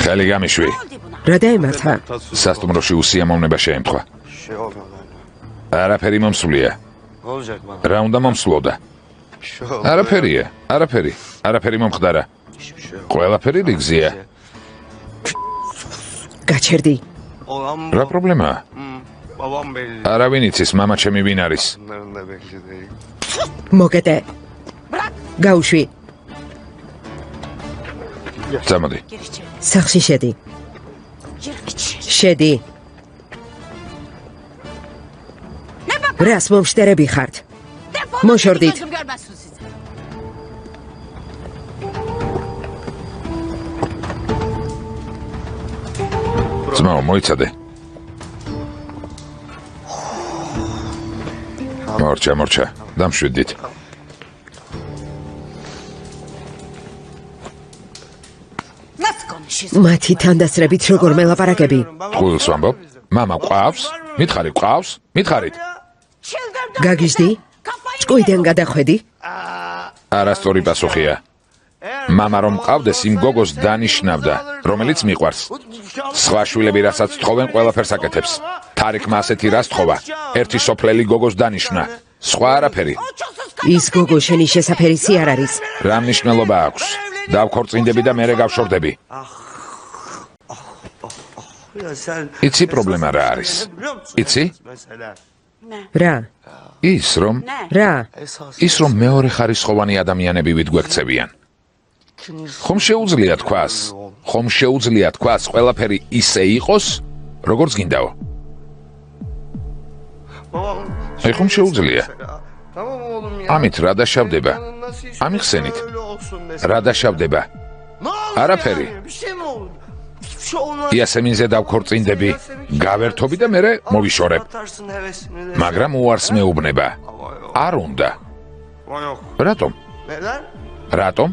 ხელი გამიშვი. რა დაემართა? სასტუმროში უსიამოვნება შეემთხვა. არაფერი მომსვლია. რა უნდა მომსვლოდა? არაფერი მომხდარა. ყველაფერი რიგზია. გაჩერდი. რა პრობლემაა? არავინ იცის მამა ჩემი ვინ არის. მოკეტე. გაუშვი. წამოდი. სახლში შედი. შედი. რას მომშტერები ხართ? მოშორდით. ძმაო, მოიცადე. მორჩა, დამშვიდით. მათი თანდასრებით როგორ მელაპარაკები? წყვილს ვამბობ? მამა ყავს? მითხარით. გაგიჟდი? ჭკუიდან გადახვედი? არასწორი პასუხია. მამა რომ ყავდეს იმ გოგოს დანიშნავდა, რომელიც მიყვარს. სხვა შვილები რასაც თხოვენ, ყველაფერს აკეთებს. თარიქმა ასეთი რას თხოვა? ერთი სოფლელი გოგოს დანიშნა. სხვა არაფერი. ის გოგო შენი შესაფერისი არ არის. რა მნიშვნელობა აქვს? დავქორწინდები და მერე გავშორდები. იცი პრობლემა რა არის? იცი? რა? ის რომ მეორე ხარისხოვანი ადამიანები ვიდგექცევიან. ხომ შეუძლია თქვას, ყველაფერი ისე იყოს, როგორც გინდაო. ხომ შეუძლია. ამით რა დაშავდება? ამიხსენით. რა დაშავდება? არაფერი. იასემინზე დავქორწინდები, გავერთობი და მერე მოვიშორებ. მაგრამ უარს მეუბნება. არ უნდა. რატომ?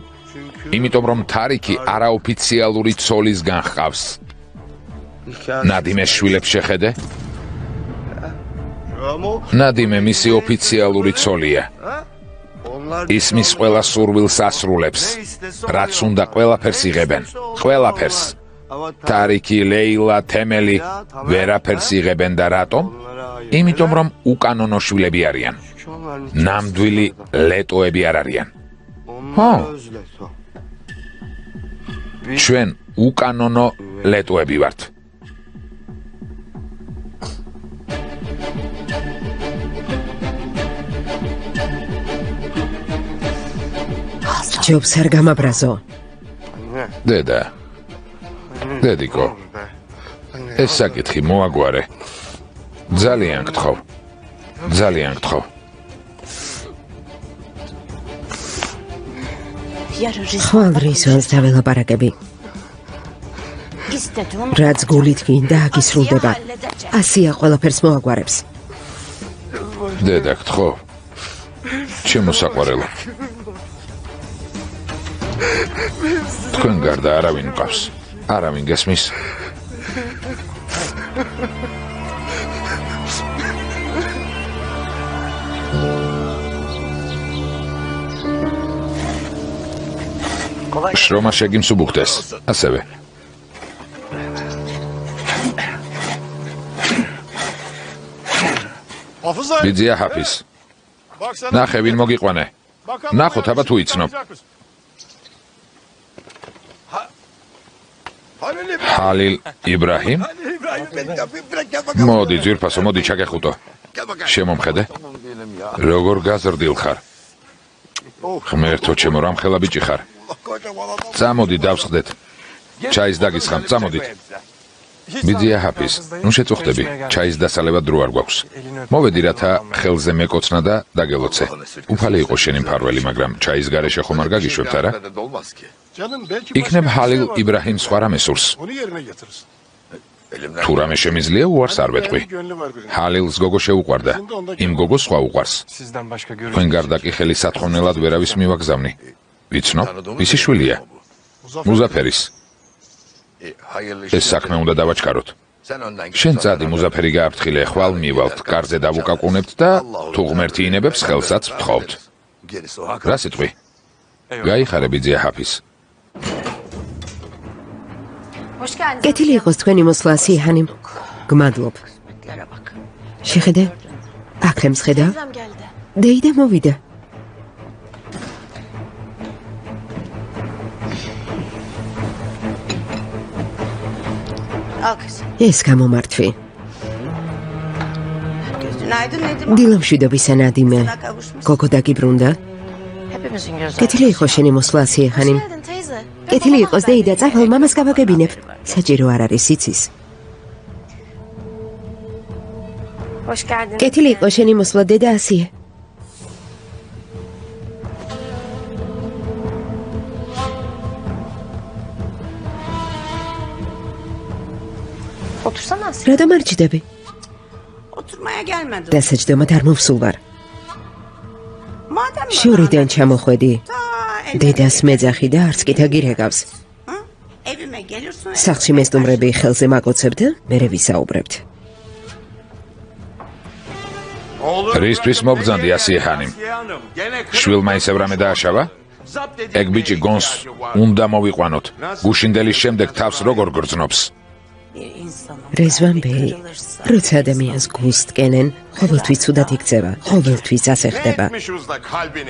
იმიტომ რომ თარიქი არაოფიციალური ცოლისგან ჰყავს. ნადიმეს შვილებს შეხედე? ნადიმე მისი ოფიციალური ცოლია. ისმის ყველა სურვილს ასრულებს. რაც უნდა ყველაფერს იღებენ. ყველაფერს. თარიქი, ლეილა, თემელი ვერაფერს იღებენ და რატომ? იმიტომ რომ უკანონო შვილები არიან. ნამდვილი ლეტოები არ არიან. ჩვენ უკანონო ლეტოები ვართ. ჯობს არ გამაბრაზო. დედიკო, ეს საკითხი მოაგვარე. ძალიან გთხოვ. ხვალ რისვანს დაველაპარაკები. რაც გულით გინდა აგისრულდება. ასია ყველაფერს მოაგვარებს. დედა, გთხოვ. ჩემო საყვარელო. თქვენ გარდა არავინ მყავს. არავინ გესმის? შრომა შეგიმსუბუქდეს, ასევე. ბიძია ჰაფიზ. ნახე, ვინ მოგიყვანე. ნახოთ, აბა თუ იცნობ. ჰალილ იბრაჰიმ? მოდი, ძვირფასო, მოდი ჩაგეხუტო. შემომხედე. როგორ გაზრდილ ხარ? ღმერთო ჩემო, რამხელა ბიჭი ხარ. წამოდი, დავსხდეთ. ჩაის დაგისხამ, წამოდით. ბიძია ჰაფიზ, ნუ შეწუხდები, ჩაის დასალევად დრო არ გვაქვს. მოვედი, რათა ხელზე მეკოცნა და დაგელოცე. უფალი იყო შენი მფარველი, მაგრამ ჩაის გარეშე ხომ არ გაგიშვებთ, არა? იქნებ ჰალილ იბრაჰიმ სხვა რამე სურს. თუ რამე შემიძლია, უარს არ ვეტყვი. ჰალილს გოგო შეუყვარდა, იმ გოგოს სხვა უყვარს. თქვენ გარდა კი ხელი სათხოვნელად ვერავის მივაგზავნი. ვიცნობ, ვისი შვილია? მუზაფერის. ეს საქმე უნდა დავაჩქაროთ. შენ წადი, მუზაფერი გააფრთხილე, ხვალ მივალთ, კარზე დავუკაკუნებთ და თუ ღმერთი ინებებს, ხელსაც ვთხოვთ. რა სიტყვი? გაიხარე, ბიძია ჰაფიზ. კეთილი იყოს თქვენი მოსვლა სიჰანიმ. გმადლობ. შეხედე? აკრემს ხედავ? დეიდა მოვიდა. ეს გამომართვი. დილამშვიდობისა ნადიმე. გოგო დაგიბრუნდა? კეთილი იყოს შენი მოსვლა სიჰანიმ. კეთილი იყოს დეიდა, წავალ მამას გავაგებინებ. საჭირო არ არის იცის. კეთილი იყოს შენი მოსვლა დედა ასიე. რატომ არ ჭდები? დასაჯდომად არ მოვსულ ვარ. შურიდან ჩამოხვედი. დედას მეძახი და არც კი დაგირეკავს. სახლში მესტუმრები ხელზე მაგოცებთ და მერე ვისაუბრებთ. რისთვის მოგძანდი ასიჰანიმ? შვილმა ისევ რამე დააშავა? ეგ ბიჭი გონს უნდა მოვიყვანოთ. გუშინდელის შემდეგ თავს როგორ გრძნობს? რეზვან ბეი, როცა ადამიანს გულს ტკენენ, ყოველთვის ცუდად იქცევა, ყოველთვის ასე ხდება.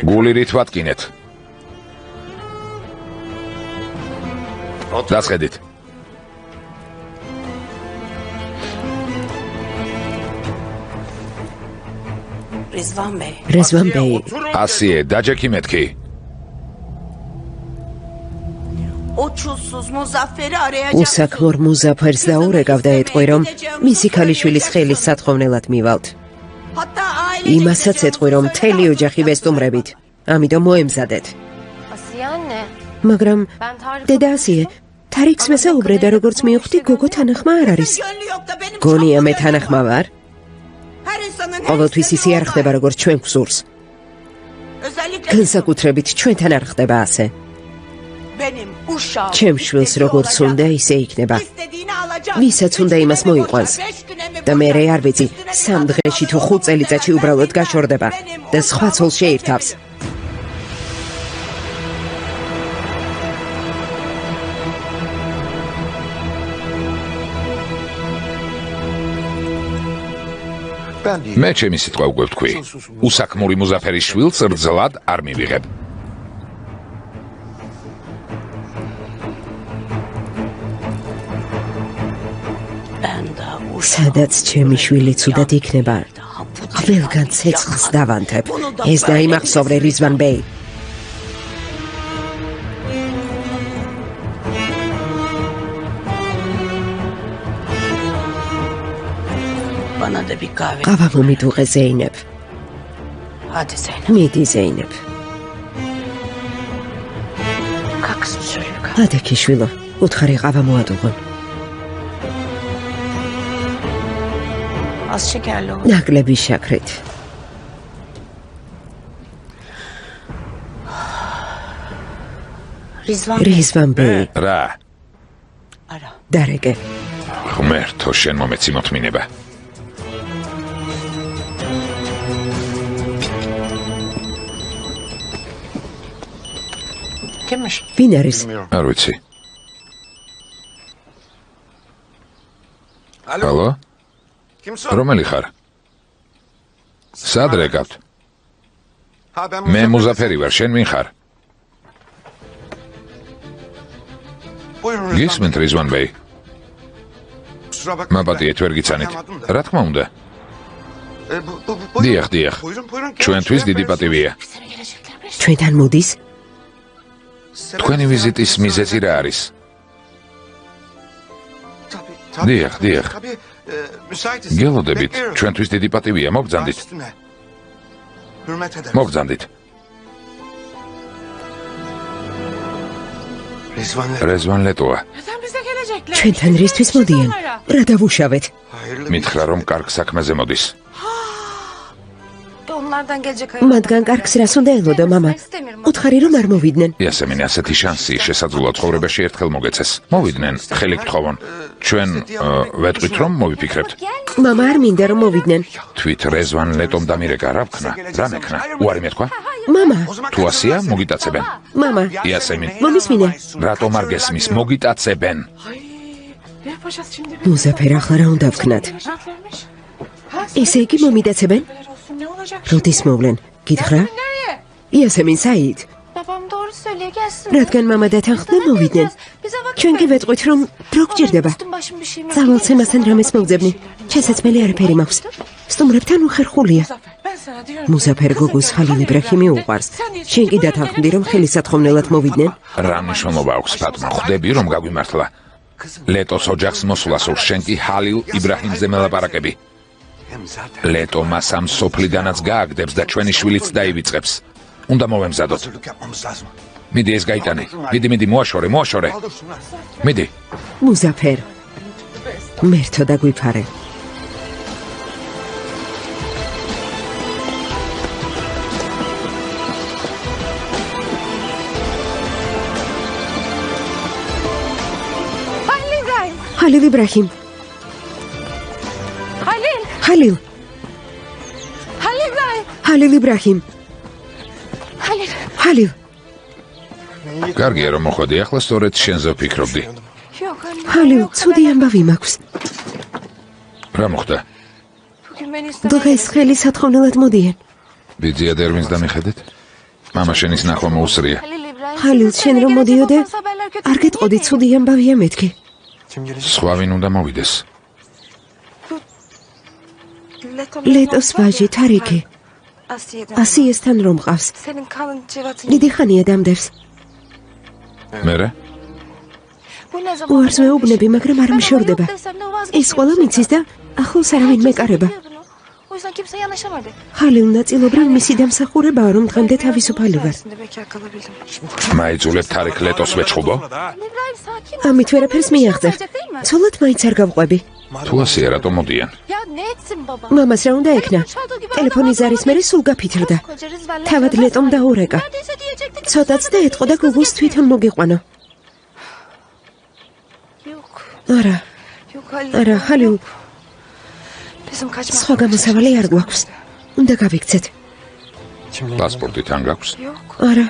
გული რით ვატკინეთ? დასხედით. რეზვან ბეი, ასიე, დაჯექი მეთქი. უსაქმორ მუზაფერს დაურეკავ და ეტყვი, რომ მისი ქალიშვილის ხელის სათხოვნელად მივალთ. იმასაც ეტყვი, რომ მთელი ოჯახი ვესტუმრებით, ამიტომ მოემზადეთ. მაგრამ დედა ასიე, თარიქს მესაუბრე და როგორც მივხვდი, გოგო თანახმა არ არის. გონია მე თანახმა ვარ? ყოველთვის ისე არ ხდება, როგორც ჩვენ გვსურს. განსაკუთრებით ჩვენთან არ ხდება ასე. ჩემ შვილს როგორც უნდა ისე იქნება. ვისაც უნდა იმას მოიყვანს. და მე არ ვიცი, 3 დღეში თუ 5 წელიწადში უბრალოდ გაშორდება და სხვა ცოლს შეირთავს. მე ჩემი სიტყვა უკვე ვთქვი. უსაქმური მუზაფერის შვილს რძლად არ მივიღებ. სადაც ჩემი შვილი ცუდად იქნება, ყველგან ცეცხლს დავანთებ. ეს დაიმახსოვრე რიზვან ბეი. ყავა მომიდუღე ზეინებ. მიდი ზეინებ. ადექი შვილო, უთხარი ყავა მოადუღონ. ნაკლები შაქრით. რიზვან ბეი. რა? დარეკე. ღმერთო, შენ მომეცი მოთმინება. ვინ არის? არ ვიცი. ალო? რომელი ხარ? სად რეკავთ? მე მუზაფერი ვარ, შენ ვინ ხარ? გისმენთ რიზვან ბეი? მაპატიეთ ვერ გიცანით. რა თქმა უნდა. დიახ, დიახ. ჩვენთვის დიდი პატივია. ჩვენთან მოდის? თქვენი ვიზიტის მიზეზი რა არის? დიახ, დიახ. გელოდებით, ჩვენთვის დიდი პატივია, მოგძანდით. მოგძანდით. რეზვან ლეტოა. ჩვენთან რისთვის მოდიან? რა დავუშავეთ? მითხრა, რომ კარგ საქმეზე მოდის. მათგან კარგს რას უნდა ელოდო, მამა? უთხარი რომ არ მოვიდნენ. იასემინ, ასეთი შანსი შესაძლოა ცხოვრებაში ერთხელ მოგეცეს. მოვიდნენ, ხელი გთხოვონ. ჩვენ ვეტყვით, რომ მოვიფიქრებთ. მამა არ მინდა რომ მოვიდნენ. თვით რეზვან ლეტომ დამირეკა, რა ვქნა? რა მექნა? უარი მეთქვა? მამა. თუ ასია, მოგიტაცებენ. მამა. იასემინ. მომისმინე. რატომ არ გესმის? მოგიტაცებენ. მუზაფერ ახლა რა უნდა ვქნათ? ესე იგი მომიდაცებენ? როდის მოვლენ? გითხრა? იასემინ საიდ. რადგან მამა დათანხმდა მოვიდნენ. ჩვენ კი ვეტყვით რომ დრო გჭირდება. წავალცემასთან რამეს მოვძებნი. ჩასაცმელი არაფერი მაქვს. სტუმრებთან უხერხულია. მუზაფერ გოგოს ხალილ იბრაჰიმი უყვარს. შენ კი დათანხმდი რომ ხელისათხოვნელად მოვიდნენ? რა მნიშვნელობა აქვს ფატმა? ხვდები რომ გაგვიმართლა. ლეტოს ოჯახს მოსვლა სურს, შენ კი ხალილ იბრაჰიმზე მელაპარაკები. ლეტო მას ამ სოფლიდანაც გააგდებს და ჩვენი შვილიც დაივიწყებს. უნდა მოვემზადოთ. მიდი ეს გაიტანე. მიდი მოაშორე. მიდი. მუზაფერ. მერთო დაგვიფარე. ხალილ იბრაჰიმ. ხალილ. ხალილ იბრაჰიმ. ხალილ. კარგია რომ მოხვედი, ახლა სწორედ შენზე ვფიქრობდი. ხალილ, ცუდი ამბავი მაქვს. რა მოხდა? დღეს ხელისათხოვნელად მოდიან. ბიძია დერვინს დამიხედეთ? მამა შენის ნახვა მოუსრია. ხალილ, შენ რომ მოდიოდე, არ გეტყოდი ცუდი ამბავია მეთქი. სხვა ვინ უნდა მოვიდეს? ლეტოს ვაჟი თარიკი. ასიესთან რომ ყავს. დიდი ხანია დამდევს. მერე? უარს ვეუბნები, მაგრამ არ მშორდება. ეს ყველა მიცის და ახლოს არავინ მეკარება. ხალილ ნაწილობრივ მისი დამსახურებაა, რომ დღემდე თავისუფალი ვარ. მაიძულებ თარიკ ლეტოს ვეჩხუბო? ამით ვერაფერს მიაღწევ. ცოლად მაინც არ გავყვები. თუ ასეა, რატომ მოდიან? მამას რა უნდა ეკნა? ტელეფონის ზარის მერე სულ გაფითრდა. თავად ლეტომ დაურეკა. ცოტაც და ეტყო და გუგლს თვითონ მოგიყვანო. არა, ხალილ. სხვა გამოსავალი არ გვაქვს. უნდა გავიქცეთ. პასპორტი თან გაქვს? არა.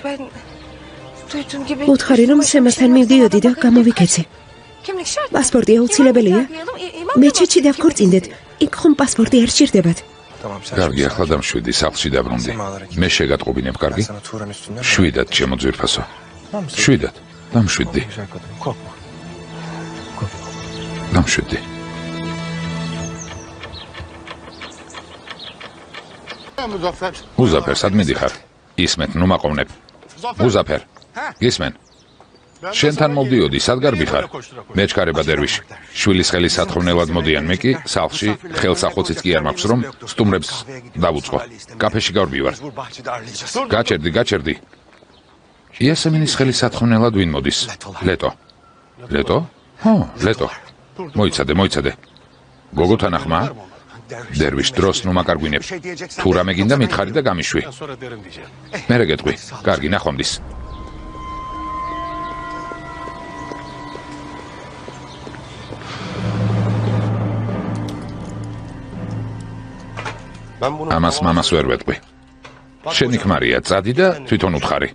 უთხარი რომ სემასთან მივდიოდი და გამოვიქეცი. პასპორტი აუცილებელია? მეჩეთში დავქორწინდეთ. იქ ხომ პასპორტი არ სჭირდებათ. კარგი, ახლა დამშვიდი, სახლში დაბრუნდი. მე შეგატყობინებ, კარგი? შვიდად, ჩემო ძვირფასო. შვიდად, დამშვიდდი. დამშვიდდი. მუზაფერ, სად მიდიხარ? ისმეთ, ნუ მაყოვნებ. მუზაფერ, გისმენ? შენთან მოვდიოდი, სად გარბიხარ? მეჩქარება დერვიში. შვილის ხელისათხოვნელად მოდიან, მე კი სახლში ხელსახოციც კი არ მაქვს, რომ სტუმრებს დავუწყო. კაფეში გავდივარ. გაჩერდი. იასემინის ხელისათხოვნელად ვინ მოდის? ლეტო. ლეტო? ლეტო. მოიცადე. გოგოთან ახმა? დერვიშ დროს ნუ მაკარგვინებ. თუ რამე გინდა მითხარი და გამიშვი. მერე გეტყვი. კარგი, ნახვამდის. ამას მამას ვერ ვეტყვი. შენი ქმარია, წადი და თვითონ უთხარი.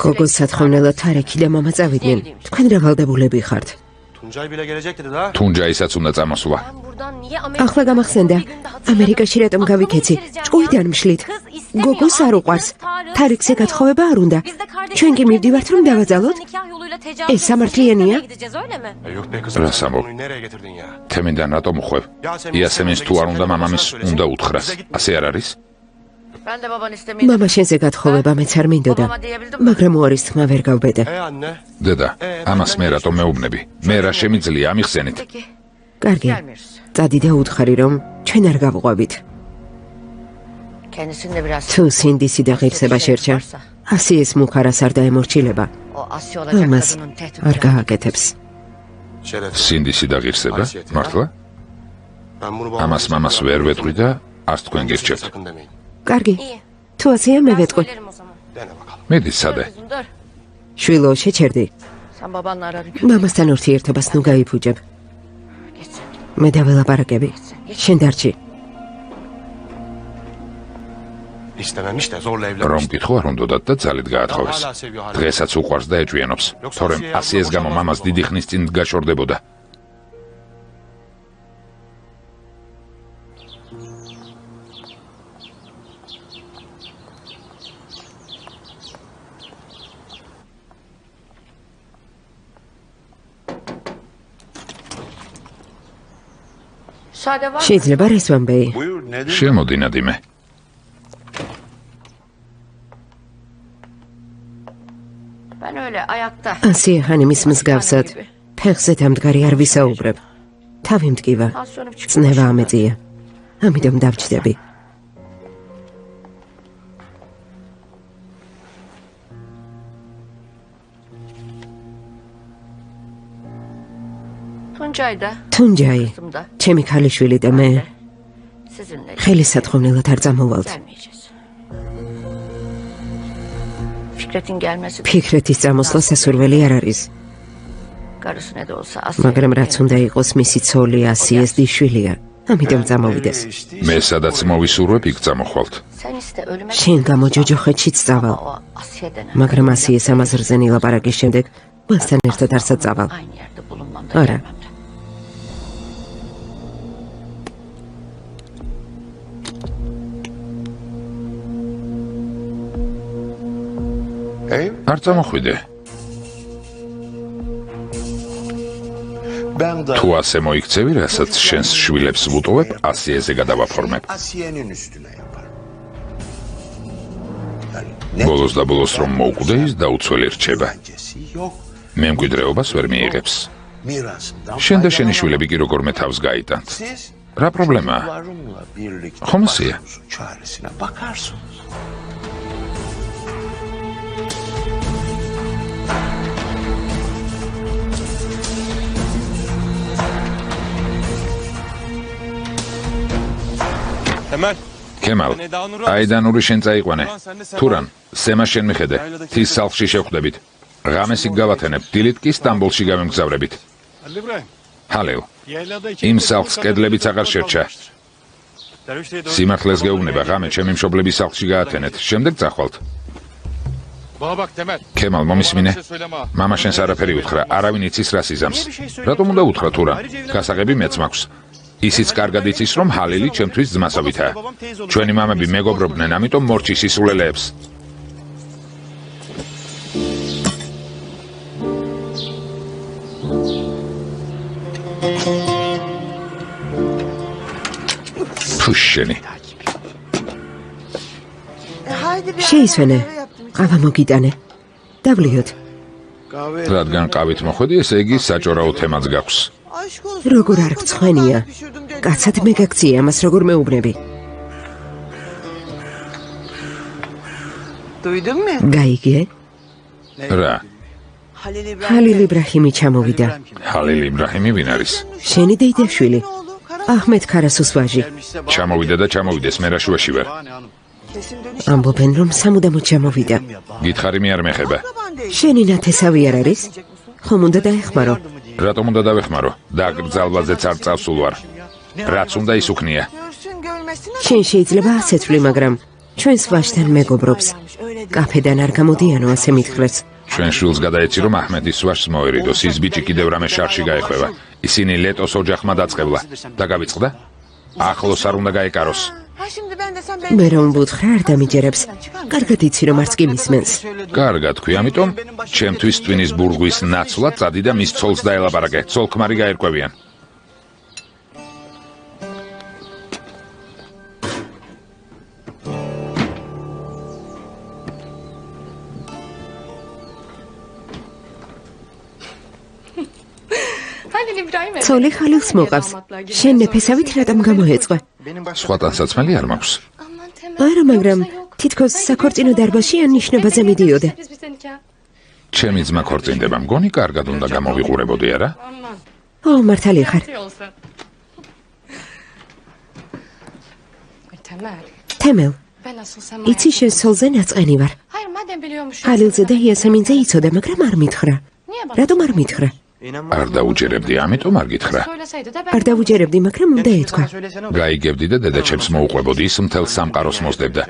გოგოს სათხოვნელად თარიკი და მამა წავიდნენ. თქვენ რა ვალდებულები ხართ? თუნჯაისაც უნდა წამოსვლა. ახლა გამახსენდა. ამერიკაში რატომ გავიქეცი? ჭკუიდან მშლით. გოგოს არ უყვარს. თარიკზე გათხოვება არ უნდა. ჩვენ კი მივდივართ რომ დავაძალოთ? ეს სამართლიანია? რა სამბობ? თემიდან რატომ უხვევ? იასემინს თუ არ უნდა მამამის უნდა უთხრას. ასე არ არის? მამა შენზე გათხოვება მეც არ მინდოდა, მაგრამ უარის თქმა ვერ გავბედე. დედა, ამას მე რატომ მეუბნები? მე რა შემიძლია ამიხსენით? კარგი, წადი და უთხარი რომ ჩვენ არ გავყვებით. თუ სინდისი და ღირსება შერჩა, ასიეს მუხარას არ დაემორჩილება. ამას არ გააკეთებს. სინდისი და ღირსება? მართლა? ამას მამას ვერ ვეტყვი და არც თქვენ გირჩევთ. კარგი, თუ ასეა მე ვეტყვი. მიდი, სადე? შვილო, შეჩერდი. მამასთან ურთიერთობას ნუ გაიფუჭებ. მე დაველაპარაკები. შენ დარჩი. რომ კითხვა არ უნდათ და ძალით გაათხოვეს. დღესაც უყვარს და ეჭვიანობს. თორემ ასიეს გამო მამას დიდი ხნის წინ გაშორდებოდა. შეიძლება რესვანბეი? შემოდი ნადიმე. ასია ხანიმის მსგავსად ფეხზე დამდგარი არ ვისაუბრებ. თავი მტკივა. წნევა ამეწია. ამიტომ დავჭდები. თუნჯაი, ჩემი ქალიშვილი და მე ხელისათხოვნელად არ წამოვალთ. ფიქრეთის წამოსვლა სასურველი არ არის. მაგრამ რაც უნდა იყოს მისი ცოლი ასიეს დიშვილია. ამიტომ წამოვიდეს. მე სადაც მოვისურვებ, იქ წამოხვალთ. შენ გამო ჯოჯოხეთშიც წავალ. მაგრამ ასიეს ამაზრზე ნილაპარაკის შემდეგ მასთან ერთად არცად წავალ. არა. არ წამოხვიდე. თუ ასე მოიქცევი, რასაც შენს შვილებს ვუტოვებ, ასიეზე გადავაფორმებ. ბოლოს და ბოლოს რომ მოუკვდე, ის დაუცველი რჩება. მემკვიდრეობას ვერ მიიღებს. შენ და შენი შვილები კი როგორმე თავს გაიტანთ. რა პრობლემაა? ხომ ასია? ქემალ, აიდანური შენ წაიყვანე. თურან, სემა შენ მიხედე. თის სახლში შევხვდებით. ღამეს იქ გავათენებ, დილით კი სტამბოლში გავემგზავრებით. ჰალეო. იმ სახლს კედლებიც აღარ შერჩა. სიმართლეს გეუბნება, ღამე ჩემი მშობლების სახლში გაათენეთ, შემდეგ წახვალთ. ქემალ, მომისმინე. მამა შენს არაფერი უთხრა, არავინ იცის რას იზამს. რატომ უნდა უთხრა თურან? გასაღები მეც მაქვს. ისიც კარგად იცის, რომ ჰალილი ჩემთვის ძმასობითაა. ჩვენი მამები მეგობრობდნენ, ამიტომ მორჩის ისულელეებს. ფუშენი. შეისვენე. ყავა მოგიტანე. დავლიოთ. რადგან ყავით მოხვედი, ესე იგი საჭორაო თემაც გაქვს. როგორ არ გწხვენია? კაცად მე გაქცია, ამას როგორ მეუბნები? გაიგე? რა? ჰალილ იბრაჰიმი ჩამოვიდა. ჰალილ იბრაჰიმი ვინ არის? შენი დეიდაშვილი. აჰმედ ქარასუს ვაჟი. ჩამოვიდა და ჩამოვიდეს, მე რა შუაში ვარ. ამბობენ, რომ სამუდამოდ ჩამოვიდა. გითხარი მე არ მეხება. შენი ნათესავი არ არის? ხომ უნდა დაეხმარო? რატომ უნდა დავეხმარო? დაკრძალვაზეც არ წავსულ ვარ. რაც უნდა ის უქნია. შენ შეიძლება ასეთ ვთვლი, მაგრამ ჩვენს ვაჟთან მეგობრობს. კაფედან არ გამოდიანო, ასე მითხრეს. ჩვენ შვილს გადაეცი, რომ აჰმედის ვაჟს მოერიდოს. ის ბიჭი კიდევ რამე შარში გაეხვევა. ისინი ლეტოს ოჯახმა დაწყებლა. დაგავიწყდა? ახლოს არ უნდა გაეკაროს. მე რომ ვუთხრა არ დამიჯერებს. კარგად იცი, რომ არც კი მისმენს. კარგად თქვი, ამიტომ ჩემთვის ტვინის ბურღვის ნაცვლად წადი და მის ცოლს დაელაპარაკე. ცოლ-ქმარი გაერკვევიან. ცოლი ხალილს მოყავს. შენ ნეფესავით რატომ გამოეწყვე? სხვა ტანსაცმელი არ მაქვს. არა, მაგრამ თითქოს საქორწინო დარბაზში ან ნიშნებაზე მიდიოდა. ჩემი ძმა ქორწინდება, მგონი კარგად უნდა გამოვიყურებოდი, არა? ო, მართალი ხარ. თემელ, იცი შენ ცოლზე ნაწყენი ვარ. ხალილზე და იასამინზე იცოდა, მაგრამ არ მითხრა. რატომ არ მითხრა? არ დაუჯერებდი, ამიტომ არ გითხრა. არ დაუჯერებდი, მაგრამ უნდა ეთქვა. გაიგებდი და დედაჩემს მოუყვებოდი, ის მთელ სამყაროს მოსდებდა.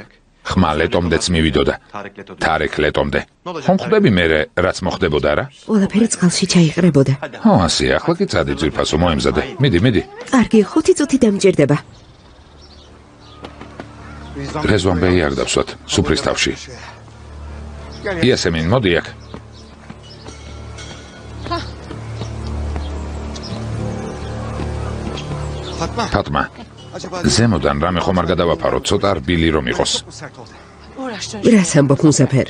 ხმა ლეტომდეც მივიდოდა. თარეკ ლეტომდე. ხომ ხვდები მე რაც მოხდებოდა რა? ყველაფერი წყალში ჩაიყრებოდა. ო, ასე, ახლა კი წადი ძვირფასო, მოემზადე. მიდი, მიდი. კარგი, 5 წუთი დამჭირდება. რეზვანბეი არ დავსვათ, სუფრის თავში. იასემინ, მოდი აქ. ფატმა, ზემოდან რამე ხომ არ გადავაფაროთ, ცოტა რბილი რომ იყოს. რას ამბობ მუსაფერ?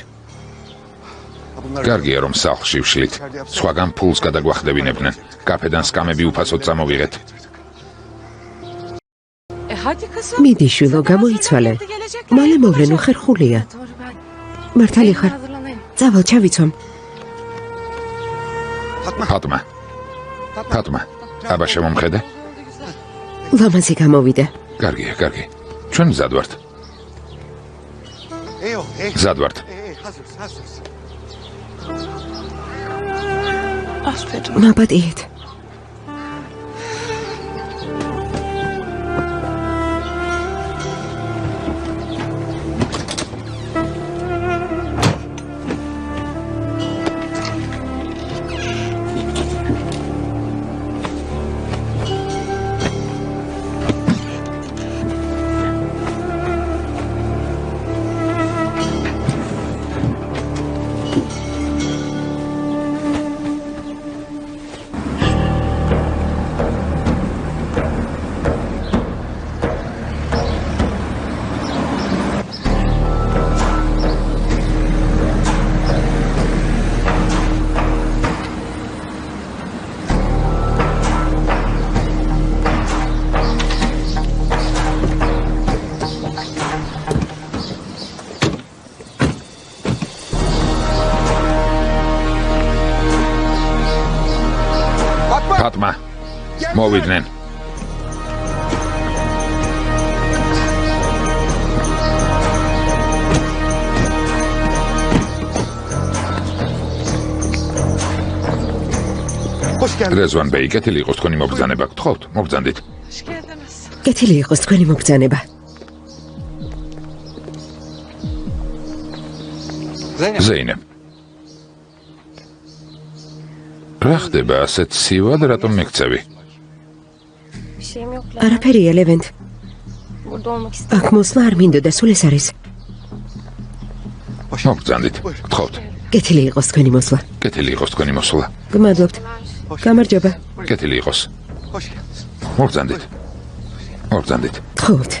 კარგია რომ სახლში ვშლით. სხვაგან ფულს გადაგვახდებინებდნენ. კაფედან სკამები უფასოდ წამოვიღეთ. მიდი შვილო, გამოიცვალე. მალე მოვლენო ხერხულია. მართალი ხარ? წავალ, ჩავიცვამ. ფატმა, აბა შემომხედე? ლამაზი გამოვიდა. კარგია. ჩვენ მზად ვართ. მზად ვართ. მაპატიეთ. ფატმა, მოვიდნენ. რეზვან ბეი, კეთილი იყოს თქვენი მობრძანება. გთხოვთ, მობრძანდით. კეთილი იყოს თქვენი მობრძანება. ზეინებ. რა ხდება ასეთ სივად, რატომ მიქცევი? არაფერია, ლევენტ. აქ მოსვლა არ მინდოდა, სულ ეს არის. მოგბრძანდით, გთხოვთ. კეთილი იყოს თქვენი მოსვლა. კეთილი იყოს თქვენი მოსვლა. გმადლობთ. გამარჯობა. კეთილი იყოს. მოგბრძანდით. გთხოვთ.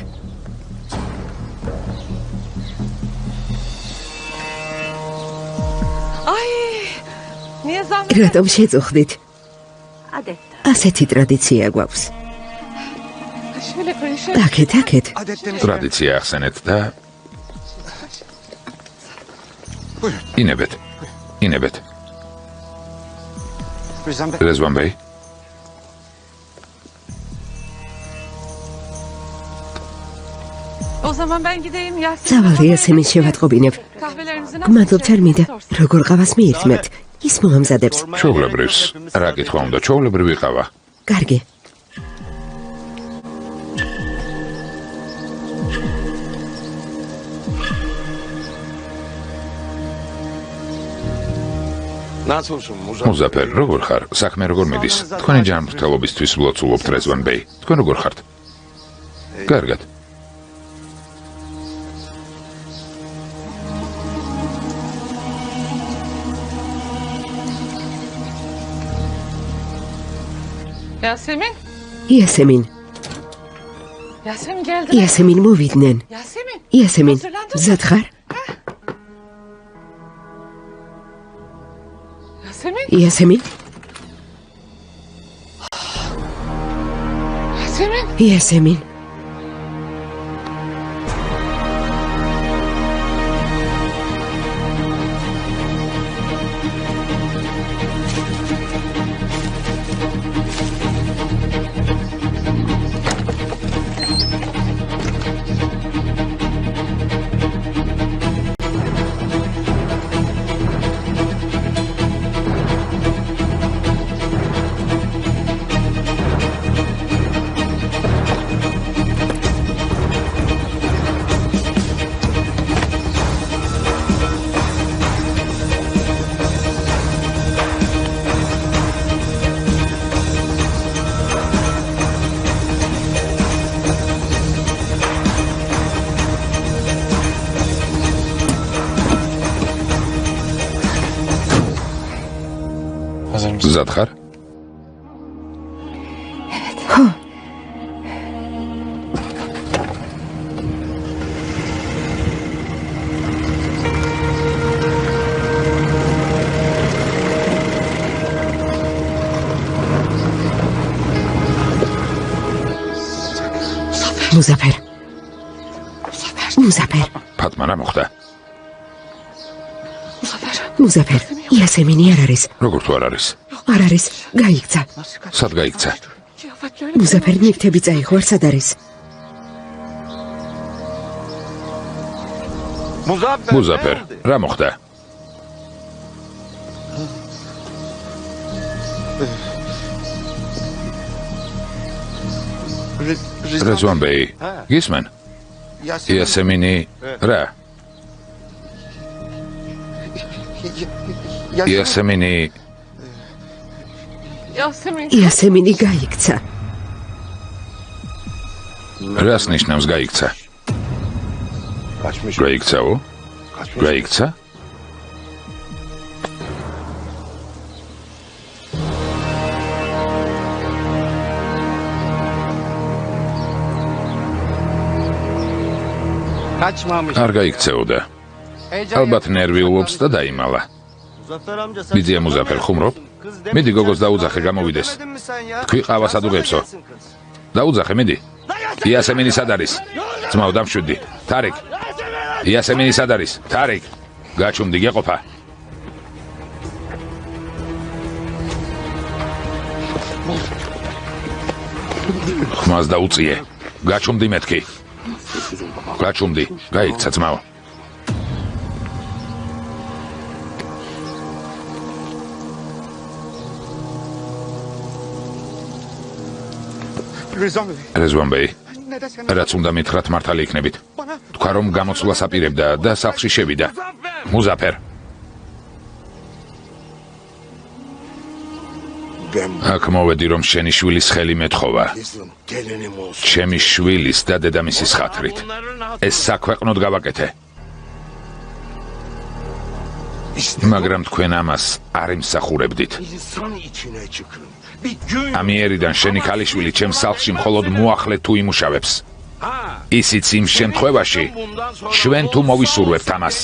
რატომ შეწუხდით? ასეთი ტრადიცია გვაქვს. აკეთ. ტრადიცია ახსენეთ და ინებეთ. რეზვან ბეი. წავალ, იასემინ შევატყობინებ. გმადლობთ, არ მინდა. როგორ ყავას მიირთმევთ? ის მოამზადებს. ჩვეულებრივს. რა კითხვა უნდა, ჩვეულებრივი ყავა. კარგი. მუზაფერ, როგორ ხარ? საქმე როგორ მიდის? თქვენი ჯანმრთელობისთვის ვლოცულობთ, რეზვან ბეი. თქვენ როგორ ხართ? კარგად. იასემინ მოვიდნენ. იასემინ, მზად ხარ? იასემინ. მზად ხარ? მუზაფერ. მუზაფერ. ფატმა რა მოხდა? მუზაფერ, იასემინი არ არის. როგორ თუ არ არის? არ არის, გაიქცა. სად გაიქცა? მუზაფერ, ნივთები წაიღო, არ სად არის? მუზაფერ, რა მოხდა? Rezvan Bey, gizmen? Yasemin'i, ra? Yasemin'i... იასემინი გაიქცა. რას ნიშნავს გაიქცა? გაიქცაო? გაიქცა? არ გაიქცეოდა. ალბათ ნერვიულობს და დაიმალა. ბიძია მუზაფერ, ხუმრობ? მიდი გოგოს დაუძახე, გამოვიდეს. თქვი ყავას ადუღებსო. დაუძახე, მიდი. იასემინი სად არის? ძმაო, დამშვიდი. თარიკ. იასემინი სად არის? თარიკ. გაჩუმდი, გეყოფა. ხმას დაუწიე. გაჩუმდი მეთქი. გაჩუმდი, გაიქცა ძმაო. Rezvan Bey, რაც უნდა მითხრათ მართალი იქნებით. თქვა რომ გამოცვლას აპირებდა და სახლში შევიდა. მუზაფერ. აქ მოვედი რომ შენი შვილის ხელი მეთხოვა. ჩემი შვილის და დედამისის ხათრით. ეს საქვეყნოდ გავაკეთე. მაგრამ თქვენ ამას არ იმსახურებდით. ამიერიდან შენი ქალიშვილი ჩემს სახლში მხოლოდ მოახლედ თუ იმუშავებს. ისიც იმ შემთხვევაში, ჩვენ თუ მოვისურვებთ ამას.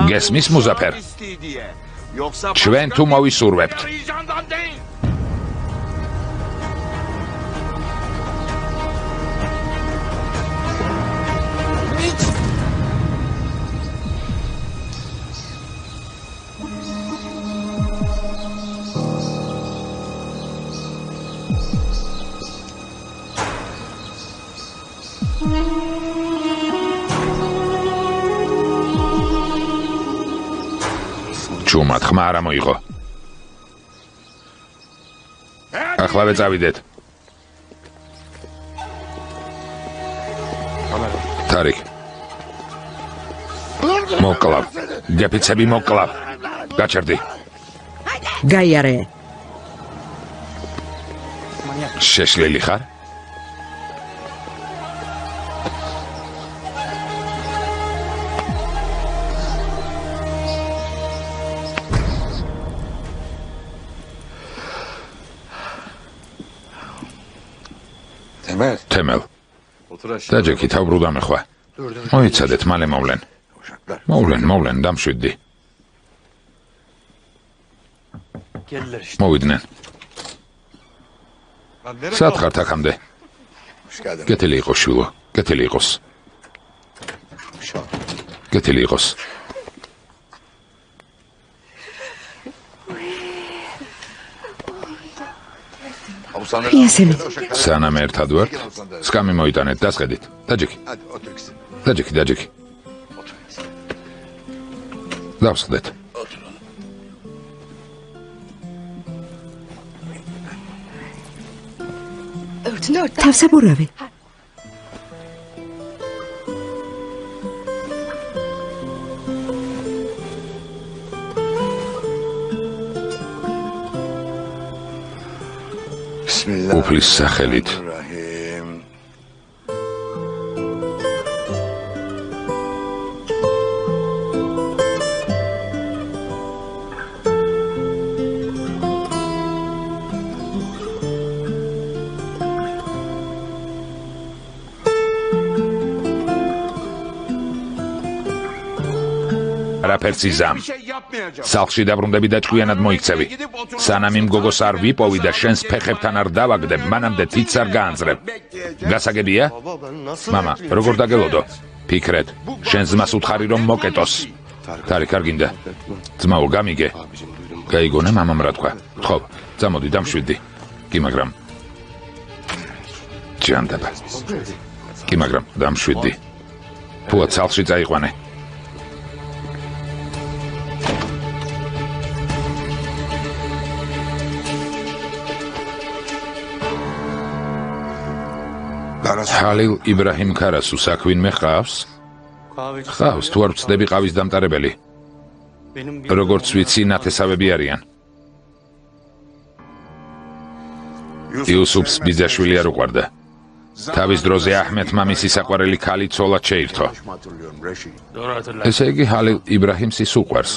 გესმის მუზაფერ? ჩვენ თუ მოვისურვებთ. ჩუმად ხმა არ მოიღო. ახლავე წავიდეთ. თარიკ. მოკლავ. გეფიცები მოკლავ. გაჩერდი. გაიარე. შეშლილი ხარ? თემელ. დაჯექი თავბრუდა მეხვა. მოიცადეთ, მალე მოვლენ. მოვლენ, დამშვიდდი. მოვიდნენ. სათხართ აქამდე. გეთილი იყოს შვილო, გეთილი იყოს. გეთილი იყოს. იასემინ. სანამ ერთად ვართ, სკამი მოიტანეთ, დასყედით. დაჯექი. დაჯექი. დავსყდეთ. თავსაბურავი. უფლის სახელით. არაფერს იზამ. სახლში დაბრუნდები და ჭკვიანად მოიქცევი. სანამ იმ გოგოს არ ვიპოვი და შენს ფეხებთან არ დავაგდებ, მანამდე თითს არ გაანძრებ. გასაგებია? მამა, როგორ დაგელოდო? ფიქრეთ, შენ ძმას უთხარი რომ მოკეტოს. თარიქ არ გინდა. ძმაო, გამიგე. გაიგონა მამამ რა თქვა. ხო, წამოდი დამშვიდი. კი, მაგრამ ჯანდაბა. კი, მაგრამ დამშვიდი. ფუა სახლში წაიყვანე. ჰალილ იბრაჰიმ ქარასუ საქვინმე ხავს? ხავს, თუ არ ვწდები ყავის დამტარებელი. როგორც ვიცი, ნათესავები არიან. იუსუფს ბიძაშვილი არ უყვარდა. თავის დროზე აჰმედმა მისი საყვარელი ქალი ცოლად შეირთო. ესე იგი, ჰალილ იბრაჰიმს ის უყვარს.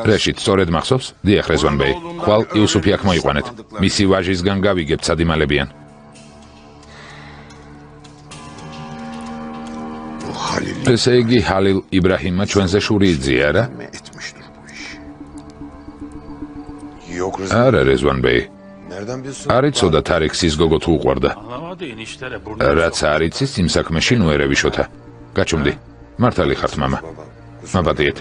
რეშით, სწორედ მახსოვს? დიახ, რეზვან ბეი. ხვალ იუსუფი აქ მოიყვანეთ. მისი ვაჟისგან გავიგებთ, სად იმალებიან. ესე იგი, ჰალილ იბრაჰიმმა ჩვენზე შური იძია, რა? არა, რეზვან ბეი. არ იცოდა თარიქს ის გოგო თუ უყვარდა. რაც არ იცის, იმ საქმეში ნუ ერევიშოთა. გაჩუმდი. მართალი ხართ, მამა. მაბადიეთ.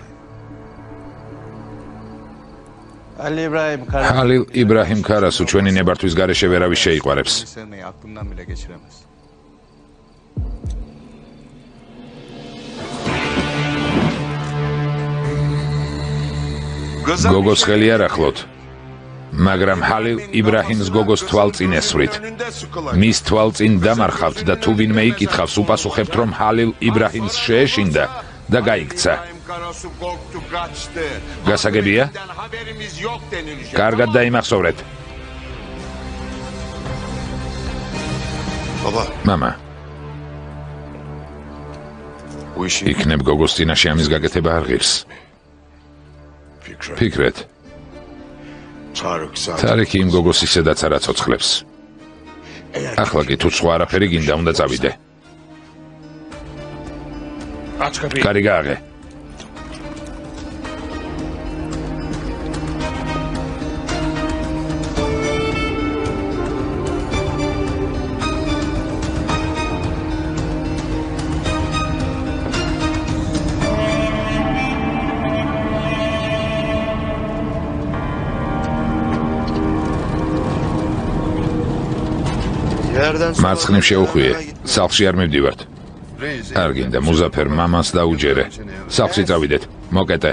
ჰალილ იბრაჰიმ ქარასუ ჩვენი ნებართვის გარეშე ვერავის შეიყვარებს. გოგოს ხელი არ ახლოთ. მაგრამ ჰალილ იბრაჰიმს გოგოს თვალწინ ესვრით. მის თვალწინ დამარხავთ და თუ ვინმე იკითხავს, უპასუხებთ, რომ ჰალილ იბრაჰიმს შეეშინდა და გაიქცა. გასაგებია? კარგად დაიმახსოვრეთ. მამა. იქნებ გოგოს წინაშე ამის გაკეთება არ ღირს. ფიქრეთ. თარიქი იმ გოგოს ისედაც არ აცოცხლებს. ახლა კი თუ სხვა არაფერი გინდა, უნდა წავიდე. კარი გააღე. მარცხნივ შეუხვიე, სახლში არ მივდივართ. არ გინდა, მუზაფერ მამას დაუჯერე. სახლში წავიდეთ, მოკეტე.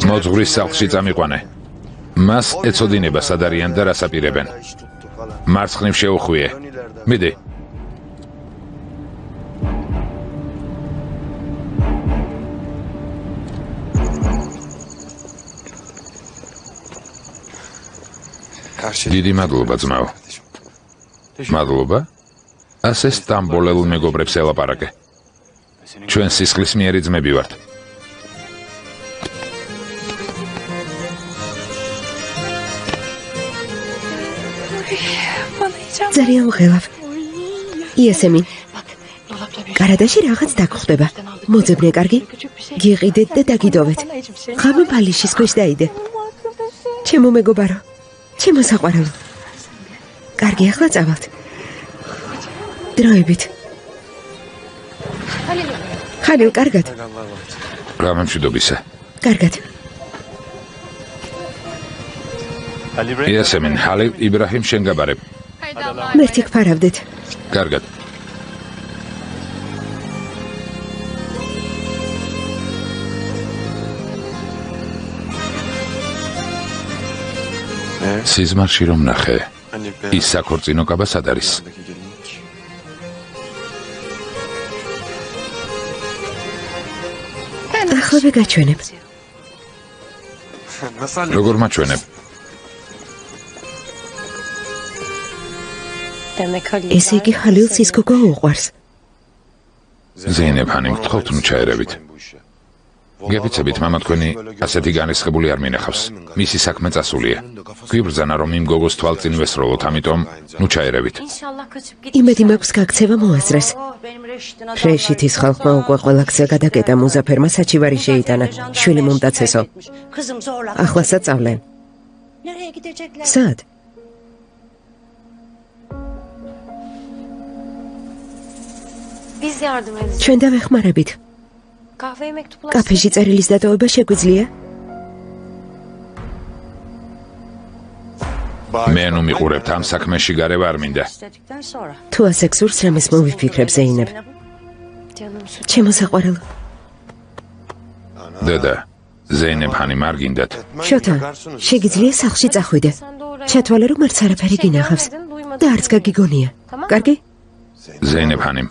მოძღვრის სახლში წამიყვანე. მას ეცოდინება სად არიან და რას აპირებენ. მარცხნივ შეუხვიე. მიდი. დიდი მადლობა, ძმაო. მადლობა? ასე სტამბოლელ მეგობრებს ელაპარაკე. ჩვენ სისხლისმიერი ძმები ვართ. ძალიან ვღელავ. იესემინ. გარადაში რაღაც დაგხვდება. მოძებნე კარგი. გიყიდეთ და დაგიდოვეთ. ღამე ბალიშის ქვეშ დაიდე. ჩემო მეგობარო. ჩემო საყვარელო. კარგი, ახლა წავალთ. დროებით. ხალილ, კარგად. რა მემშვიდობისა. კარგად. იესემინ, ჰალილ იბრაჰიმ შენ გაბარებ. მერტი გფარავდეთ. კარგად. სიზმარში რომ ნახე, ის საქორწინო კაბა სად არის? ახლავე გაჩვენებ. როგორ მაჩვენებ? ესე იგი ჰალილს ის გოგო უყვარს. ზეინებ ჰანი, გთხოვთ ნუ ჩაერევით. გეფიცებით, მამა თქვენი ასეთი განრისხებული არ მინახავს. მისი საქმე წასულია. გვიბრძანა რომ იმ გოგოს თვალწინ ვესროლოთ, ამიტომ ნუ ჩაერევით. იმედი მაქვს გაქცევა მოაზრეს. ფრეშითის ხალხმა უკვე ყველა გზა გადაკეტა, მუზაფერმა საჩივარი შეიტანა, შვილი მომტაცესო. ახლა საწავლენ. სად? ჩვენ დავეხმარებით. კაფეში წერილის დატოვება შეგვიძლია? მე ნუ მიყურებთ ამ საქმეში გარევა არ მინდა. თუ ასე გსურს რამეს მოვიფიქრებ ზეინებ. ჩემო საყვარელო. დედა, ზეინებ ხანი მარგინდათ. შოთა, შეგიძლია სახლში წახვიდე. ჩათვალე რომ არც არაფერი გინახავს და არც გაგიგონია. კარგი? ზეინებ ხანიმ.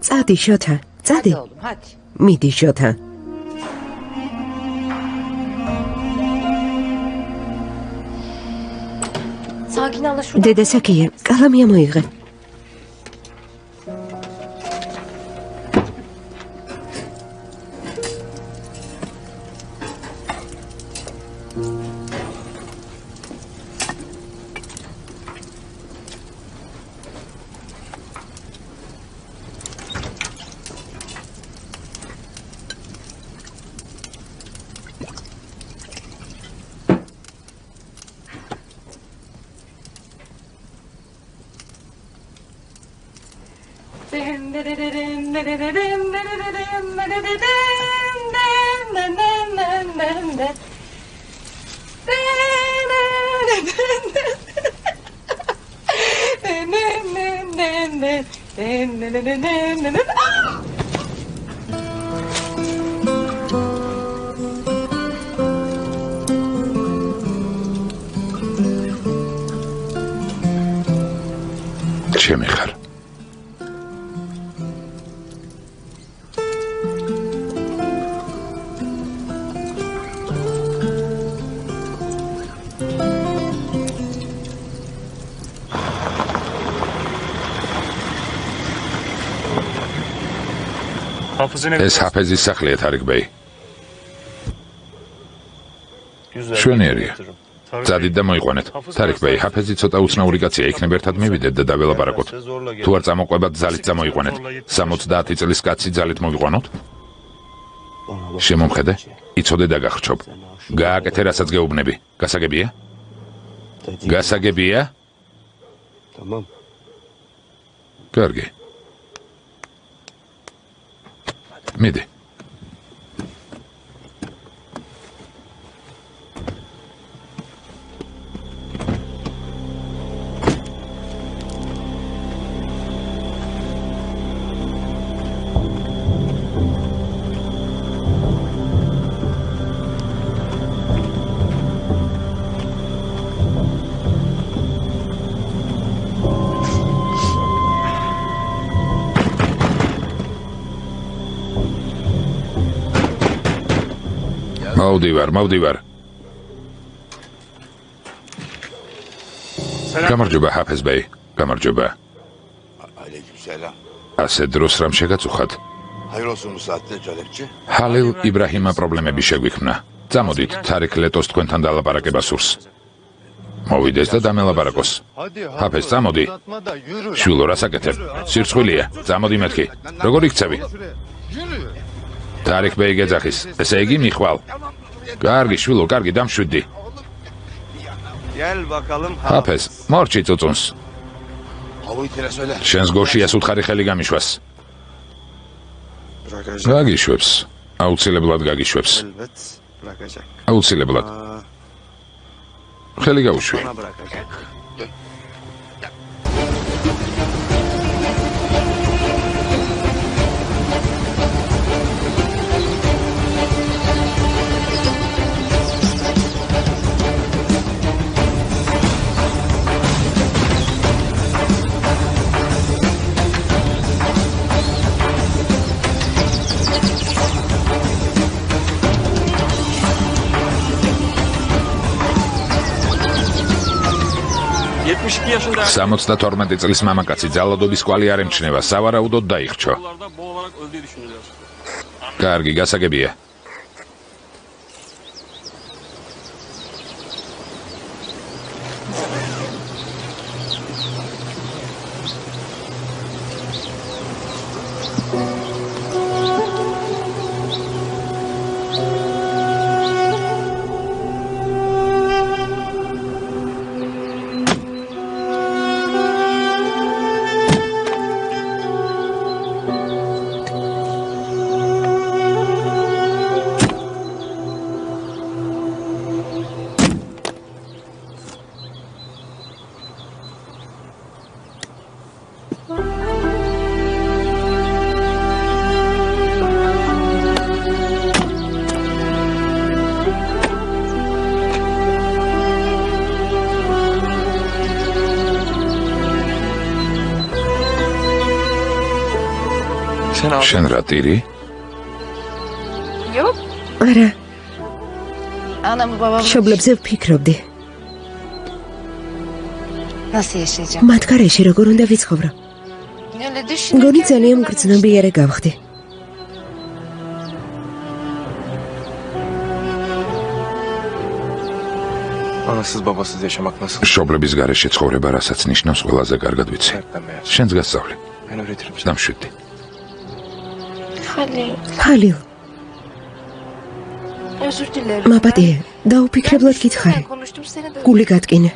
წადი შოთა, წადი. მიდი შოთა. დედა საკია, კალამი ამოიღე. ჩემი ხარ. ეს ჰაფეზის სახლია თარიქ ბეი. შვენიერია. წადით და მოიყვანეთ. თარიქ ბეი, ჰაფეზი ცოტა უცნაური კაცია, იქნებ ერთად მივიდეთ და დაველაპარაკოთ. თუ არ წამოყვებათ, ძალით წამოიყვანეთ. 70 წლის კაცი ძალით მოვიყვანოთ? შემომხედე, იცოდე და გახრჩობ. გააკეთე რასაც გეუბნები. გასაგებია? გასაგებია? კარგი. მიდი. მოვდივარ. გამარჯობა, ჰაფეზ ბეი. გამარჯობა. ასე დროს რამ შეგაწუხათ? ჰალილ იბრაჰიმა პრობლემები შეგვიქმნა. წამოდით, თარიქ ლეტოს თქვენთან დალაპარაკება სურს. მოვიდეს და დამელაპარაკოს. ჰაფეზ, წამოდი. შვილო, რას აკეთებ? სირცხვილია. წამოდი მეთქი. როგორ იქცევი? თარიქ ბეი გეძახის. ესე იგი მიხვალ. კარგი შვილო, კარგი, დამშვიდი. ჰაფეზ, მორჩი წუწუნს. შენს გოშიას უთხარი ხელი გამიშვას. გაგიშვებს. აუცილებლად გაგიშვებს. აუცილებლად. ხელი გაუშვი. სამოცდა 12 წლის მამაკაცი ძალადობის კვალი არ ემჩნევა, სავარაუდოდ დაიხრჩო. კარგი, გასაგებია. შენ რა ტირი? არა. მშობლებზე ვფიქრობდი. მათ გარეშე როგორ უნდა ვიცხოვრო? მგონი ძალიან მგრძნობიარე გავხდი. მშობლების გარეშე ცხოვრება რასაც ნიშნავს ყველაზე კარგად ვიცი. შენს გასწავლი. დამშვიდი. ხალილ. მაბადე, დაუფიქრებლად გითხარი. გული გატკინე.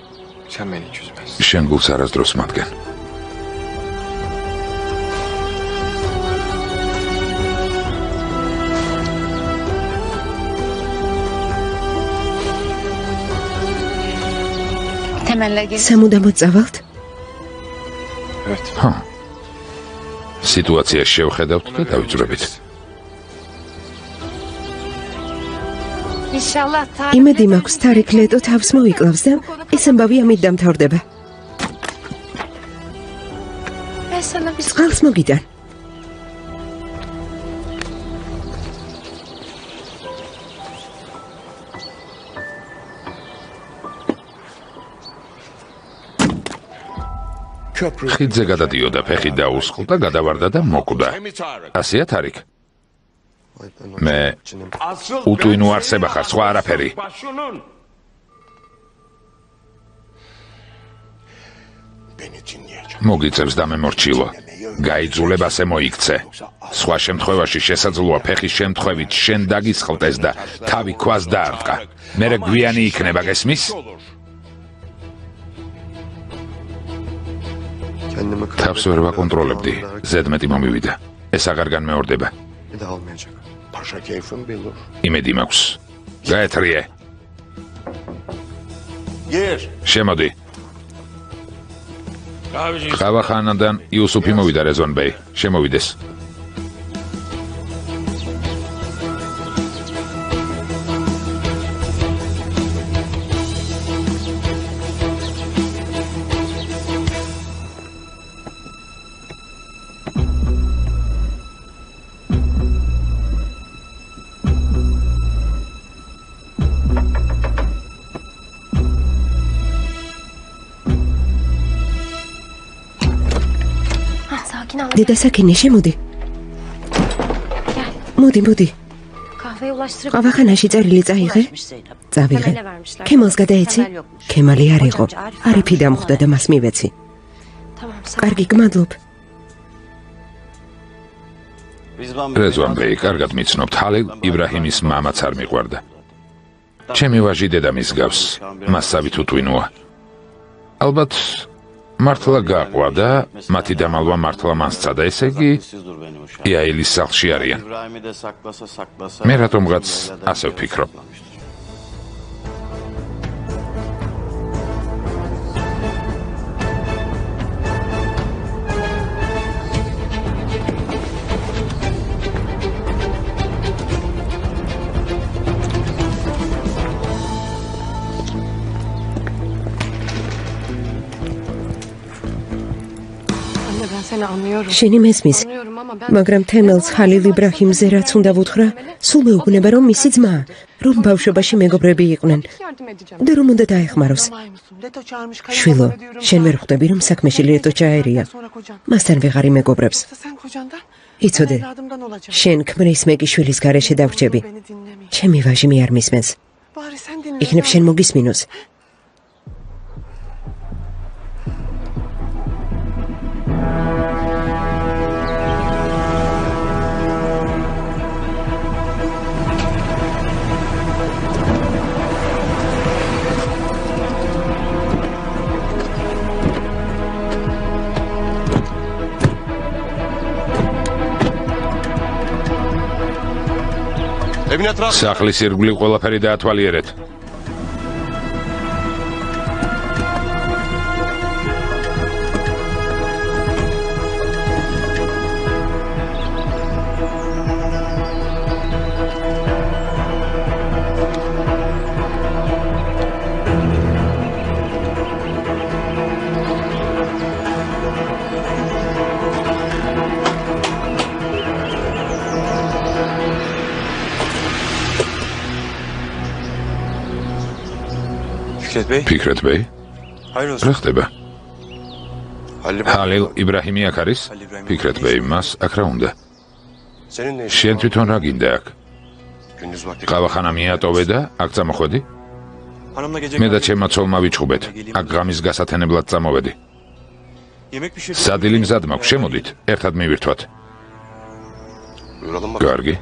შენ გულს არასდროს მადგენ. სამუდამოდ წავალთ? ჰა. სიტუაცია შევხედავთ და დავიძვრებით. იმედი მაქვს თარიქ ლეტო თავს მოიკლავს და ეს ამბავი ამით დამთავრდება. წყალს მოგიტან. ხიდზე გადადიოდა, ფეხი დაუსხლდა, გადავარდა და მოკვდა. ასეა თარიქ. მე უტვინო არსება ხარ, სხვა არაფერი. მოგიწევს დამემორჩილო. გაიძულებ ასე მოიქცე. სხვა შემთხვევაში შესაძლოა ფეხის შემთხვევით შენ დაგისხლტეს და თავი ქვას დაარტყა. მერე გვიანი იქნება, გესმის? თავს ვერ ვაკონტროლებდი, ზედმეტი მომივიდა. ეს აღარ განმეორდება. იმედი მაქვს. გაეთრიე. შემოდი. ხავახანიდან იუსუფი მოვიდა რეზონბეი. შემოვიდეს. დედა საკინე, შემოდი. მოდი. ყავახანაში წერილი წაიღე? წავიღე. ქემალს გადაეცი? ქემალი არ იყო. არიფი დამხვდა და მას მივეცი. კარგი, გმადლობ. რეზვანბეი, კარგად მიცნობთ, ჰალილ იბრაჰიმის მამაც არ მიყვარდა. ჩემი ვაჟი დედამის გავს, მასავით უტვინოა. ალბათ მართლა გაყვა და მათი დამალვა მართლა მას სცადა, ესე იგი იაილის სახლში არიან. მე რატომღაც ასე ვფიქრობ. შენი მესმის, მაგრამ თემელს ხალილ იბრაჰიმზე რაც უნდა ვუთხრა, სულ მეუბნება რომ მისი ძმა, რომ ბავშვობაში მეგობრები იყვნენ და რომ უნდა დაეხმაროს. შვილო, შენ ვერ ხვდები რომ საქმეში ლეტო ჩაერია, მასთან ვეღარ იმეგობრებს. იცოდე, შენ ქმრის მეკიშვილის გარეშე დავრჩები. ჩემი ვაჟი მე არ მისმენს. იქნებ შენ მოგისმინოს. სახლის ირგვლივ ყველაფერი დაათვალიერეთ. ფიქრეთ ბეი? რა ხდება? ჰალილ იბრაჰიმი აქ არის? ფიქრეთ ბეი, მას აქ რა უნდა? შენ თვითონ რა გინდა აქ? ყავახანა მიატოვე და აქ წამოხვედი? მე და ჩემმა ცოლმა ვიჩხუბეთ, აქ ღამის გასათენებლად წამოვედი. სადილი მზად მაქვს, შემოდით, ერთად მივირთვათ. კარგი.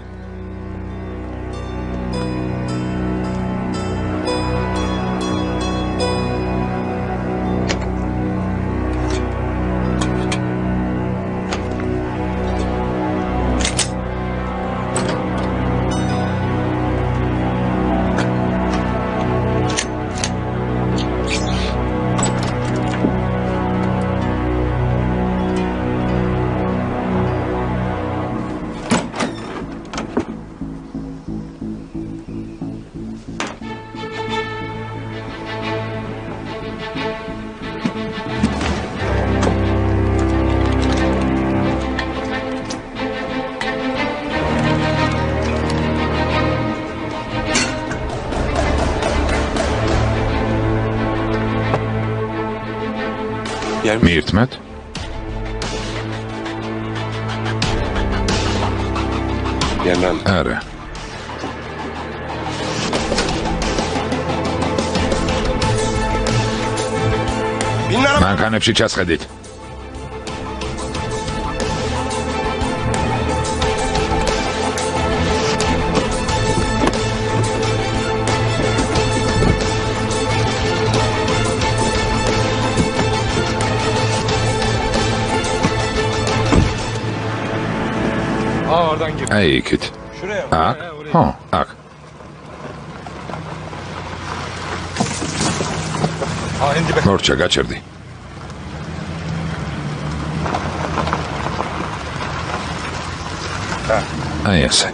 მიირთმეთ? არა. მანქანებში ჩასხედით. აი იქით. აქ? ხო, აქ. მორჩა, გაჩერდი. აი ასე.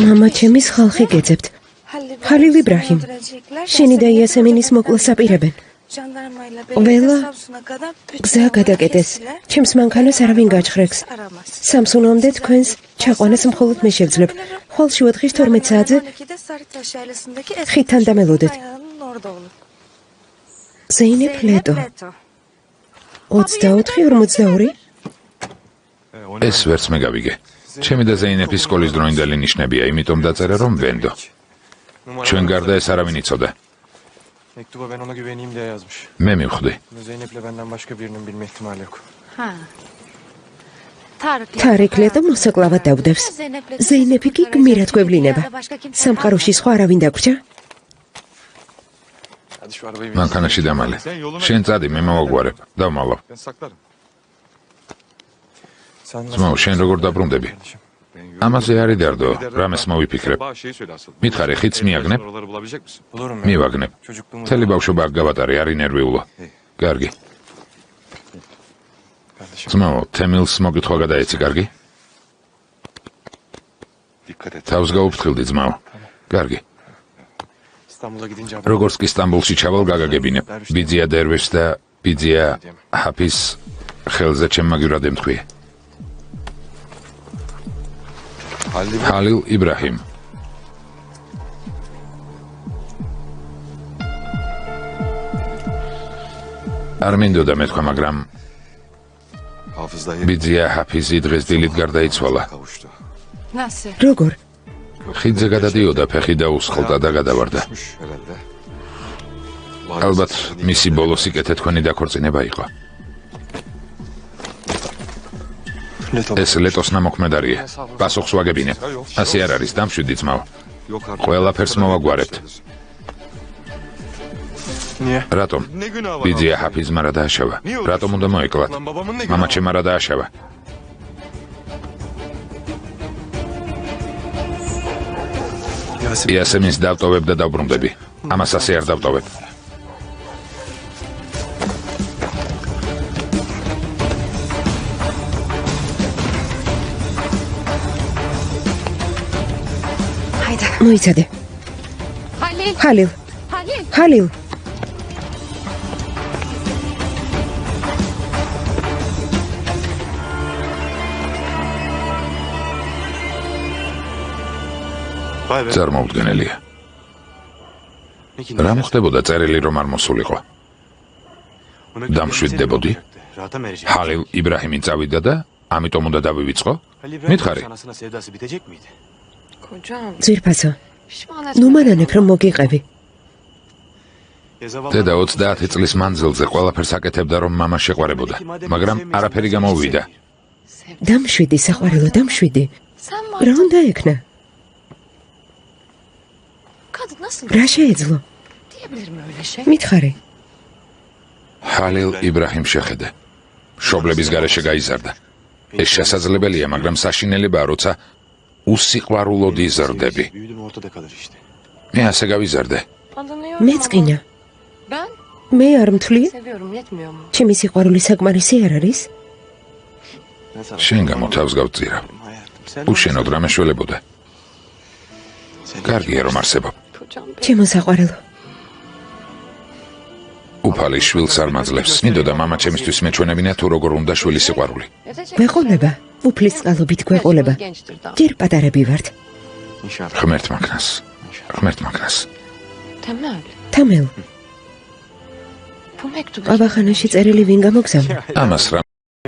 მამა ჩემის ხალხი გეძებთ. ჰალილ იბრაჰიმ, შენი და იასემინის მოკვლას აპირებენ. ველა გზა გადაკეტეს. ჩემს მანქანას არავინ გაჩხრექს. სამსუნამდე თქვენს ჩაყვანას მხოლოდ მე შევძლებ. ხვალში 4-ის 12 საათზე ხითან დამელოდეთ. ზეინებ ლეტო. 24-42? ეს ვერც მე გავიგე. ჩემი და ზეინეფის სკოლის დროინდელი ნიშნებია, იმიტომ დაწერა რომ ვენდო. ჩვენ გარდა ეს არავინ იცოდა. Mektuba ben ona güveneyim diye yazmış. მე მივხვდი. Zeynep'le benden başka birinin bilme ihtimali yok. თარიქ ლეტო მოსაკლავად დავდევს. ზეინეფი კი გმირად გვევლინება. სამყაროში სხვა არავინ დაგვრჩა? მანქანაში დამალე. შენ წადი, მე მოვაგვარებ. დავმალავ. ძმაო, შენ როგორ დაბრუნდები? ამაზე არ იდარდო, რამეს მოვიფიქრებ. მითხარი, ხიდს მიაგნებ? მივაგნებ. მთელი ბავშვობა აქ გავატარე, არ ინერვიულო. კარგი. ძმაო, თემილს მოგითხვა გადაეცი, კარგი? თავს გაუფრთხილდი, ძმაო. კარგი. როგორც კი სტამბოლში ჩავალ, გაგაგებინებ. ბიძია დერვიშს და ბიძია ჰაფის ხელზე ჩემ მაგივრად ემთხვიე. ჰალილ იბრაჰიმ. არ მინდოდა მეთქვა, მაგრამ ბიძია ჰაფიზი დღეს დილით გარდაიცვალა. როგორ? ხიდზე გადადიოდა, ფეხი დაუსხლდა და გადავარდა. ალბათ მისი ბოლო სიკეთე თქვენი დაქორწინება იყო. ეს ლეტოს ნამოქმედარია. პასუხს ვაგებინებ. ასე არ არის, დამშვიდი ძმაო. ყველაფერს მოვაგვარებთ. Niye? რატომ? Ne günah var? ბიძია ჰაფიზმა რა დააშავა? რატომ უნდა მოეკლათ? Lan babamın ne მამა günahı ჩემმა რა დააშავა? var? იასემინს დავტოვებ და დავბრუნდები. ამას ასე არ დავტოვებ. მოიცადე. ხალილ. ხალილ. Vay be. წარმოუდგენელია. რა მოხდებოდა წერილი რომ არ მოსულიყო? დამშვიდდებოდი? Rahata mı erecek? ჰალილ იბრაჰიმი წავიდა და ამიტომ უნდა დავივიწყო? Halil İbrahim Mitxari. anasına sevdası bitecek miydi? Kocam, ძვირფასო. pişman ნუ etme. მანანებ რომ მოგიყევი. დედა 30 წლის მანძილზე ყველაფერს აკეთებდა რომ მამა შეყვარებოდა, მაგრამ არაფერი გამოუვიდა. დამშვიდი საყვარელო, დამშვიდი. Sen რა var. უნდა ექნა? Kadın nasıl რა შეეძლო? diyebilir mi öyle şey? მითხარი. ჰალილ იბრაჰიმ შეხედე. მშობლების გარეშე გაიზარდა. ეს შესაძლებელია, მაგრამ საშინელებაა, როცა უსიყვარულოდ იზრდები. Büyüdün ortada kalır işte. მე ასე გავიზარდე. Anlıyorum მეც ყინა. Ben მე არ მთლი? seviyorum, yetmiyor mu? ჩემი სიყვარული საკმარისი არ არის? Ben sana შენ გამო თავს გავწირა. hayatım. Sen უშენოდ რამე შველებოდა. კარგია რომ არსებობ. Kocam benim. ჩემო საყვარელო. უფალი შვილს არ მაძლევს. მინდოდა მამა ჩემისთვის მეჩვენებინა თუ როგორ უნდა შვილი სიყვარული. Edecek გვეყოლება? უფლის წყალობით bir şey. გვეყოლება. Gençtir daha. ჯერ პატარები ვართ. İnşallah. ღმერთმა ქნას. ღმერთმა ქნას. Temel. თამელ, Bu mektubu ყავახანაში წერილი ვინ გამოგზავნა? ამას რა